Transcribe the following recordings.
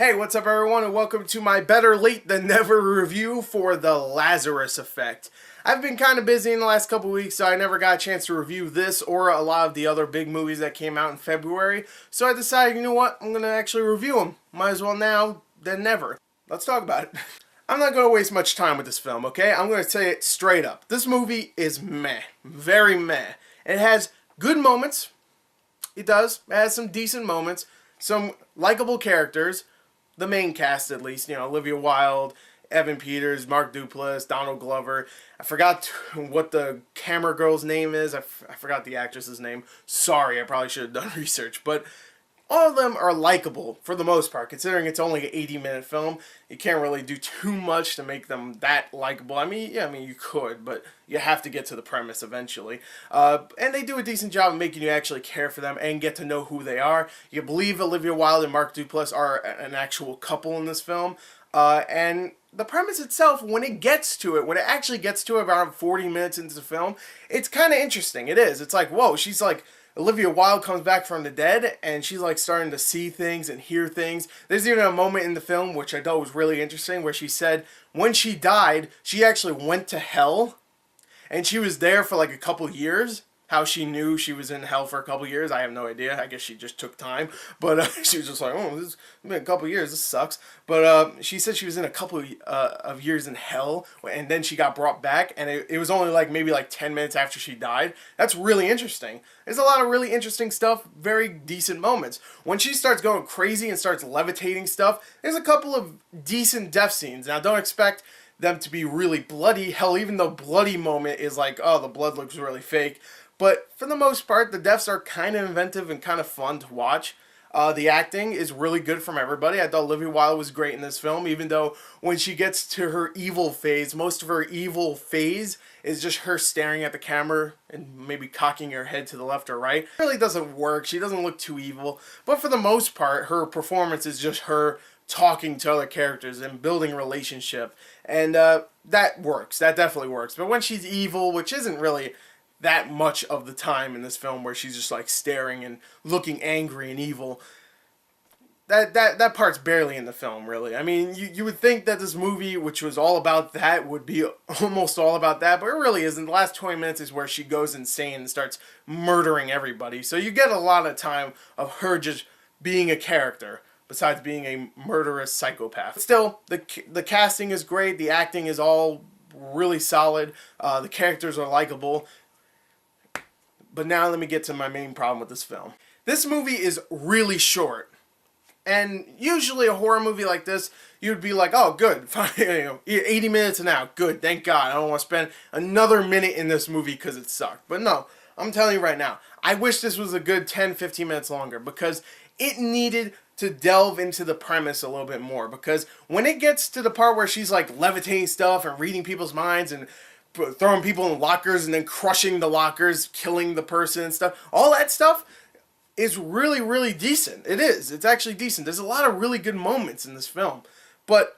Hey, what's up everyone, and welcome to my better late than never review for The Lazarus Effect. I've been kind of busy in the last couple weeks, so I never got a chance to review this or a lot of the other big movies that came out in February, so I decided, you know what, I'm going to actually review them. Might as well now than never. Let's talk about it. I'm not going to waste much time with this film, okay? I'm going to say it straight up. This movie is meh. Very meh. It has good moments. It does. It has some decent moments. Some likable characters. The main cast, at least, you know, Olivia Wilde, Evan Peters, Mark Duplass, Donald Glover. I forgot what the camera girl's name is. I forgot the actress's name. Sorry, I probably should have done research. But all of them are likable for the most part. Considering it's only an 80-minute film, you can't really do too much to make them that likable. I mean, yeah, you could, but you have to get to the premise eventually. And they do a decent job of making you actually care for them and get to know who they are. You believe Olivia Wilde and Mark Duplass are an actual couple in this film. And the premise itself, when it actually gets to it around 40 minutes into the film, it's kind of interesting. It is. It's like, whoa, she's like, Olivia Wilde comes back from the dead, and she's like starting to see things and hear things. There's even a moment in the film, which I thought was really interesting, where she said when she died, she actually went to hell, and she was there for like a couple years. How she knew she was in hell for a couple years, I have no idea. I guess she just took time. But she was just like, oh, this has been a couple years. This sucks. But she said she was in a couple of years in hell, and then she got brought back, and it was only like maybe like 10 minutes after she died. That's really interesting. There's a lot of really interesting stuff, very decent moments. When she starts going crazy and starts levitating stuff, there's a couple of decent death scenes. Now, don't expect them to be really bloody. Hell, even the bloody moment is like, oh, the blood looks really fake. But for the most part, the deaths are kind of inventive and kind of fun to watch. The acting is really good from everybody. I thought Olivia Wilde was great in this film, even though when she gets to her evil phase, most of her evil phase is just her staring at the camera and maybe cocking her head to the left or right. It really doesn't work. She doesn't look too evil. But for the most part, her performance is just her talking to other characters and building a relationship. And that works. That definitely works. But when she's evil, which isn't really that much of the time in this film, where she's just like staring and looking angry and evil, that part's barely in the film, really. I mean, you would think that this movie, which was all about that, would be almost all about that, but it really isn't. The last 20 minutes is where she goes insane and starts murdering everybody. So you get a lot of time of her just being a character, besides being a murderous psychopath. Still, the casting is great. The acting is all really solid. The characters are likable. But now let me get to my main problem with this film. This movie is really short. And usually a horror movie like this, you'd be like, oh, good, fine, 80 minutes an hour, good, thank God. I don't want to spend another minute in this movie because it sucked. But no, I'm telling you right now, I wish this was a good 10, 15 minutes longer, because it needed to delve into the premise a little bit more. Because when it gets to the part where she's like levitating stuff and reading people's minds and throwing people in lockers and then crushing the lockers, killing the person and stuff, all that stuff is really, really decent. It is. It's actually decent. There's a lot of really good moments in this film. But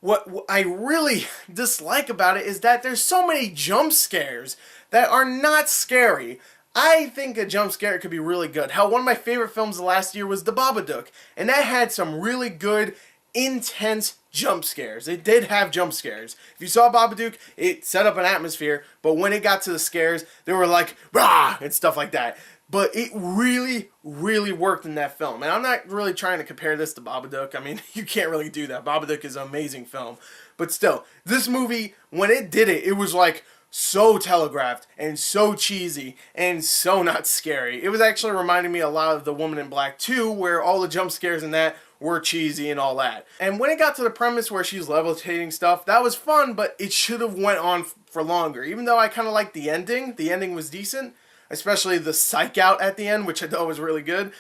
what I really dislike about it is that there's so many jump scares that are not scary. I think a jump scare could be really good. Hell, one of my favorite films of last year was The Babadook, and that had some really good, intense jump scares. It did have jump scares. If you saw Babadook, it set up an atmosphere, but when it got to the scares, they were like, rah, and stuff like that. But it really, really worked in that film. And I'm not really trying to compare this to Babadook. I mean, you can't really do that. Babadook is an amazing film. But still, this movie, when it did it, it was like so telegraphed and so cheesy and so not scary. It was actually reminding me a lot of The Woman in Black 2, where all the jump scares in that were cheesy and all that. And when it got to the premise where she's levitating stuff, that was fun, but it should have went on for longer. Even though I kind of liked the ending was decent, especially the psych out at the end, which I thought was really good.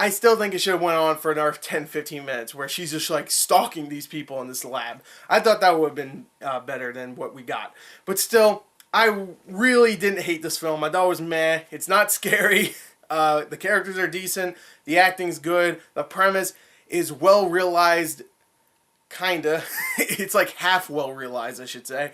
I still think it should have went on for another 10, 15 minutes, where she's just like stalking these people in this lab. I thought that would have been better than what we got. But still, I really didn't hate this film. I thought it was meh. It's not scary. The characters are decent. The acting's good. The premise is well realized, kinda. It's like half well realized, I should say.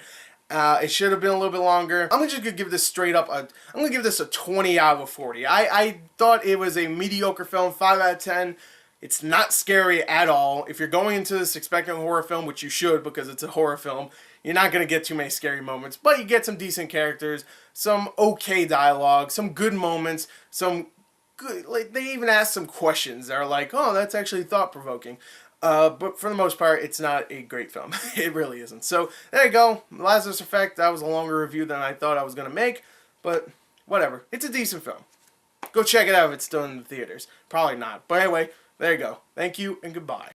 It should have been a little bit longer. I'm just gonna give this straight up. I'm gonna give this a 20 out of 40. I thought it was a mediocre film, 5 out of 10. It's not scary at all. If you're going into this expecting a horror film, which you should because it's a horror film, you're not going to get too many scary moments. But you get some decent characters, some okay dialogue, some good moments, some good... Like, they even ask some questions that are like, oh, that's actually thought-provoking. But for the most part, it's not a great film. It really isn't. So, there you go. Lazarus Effect. That was a longer review than I thought I was going to make. But, whatever. It's a decent film. Go check it out if it's still in the theaters. Probably not. But anyway, there you go. Thank you and goodbye.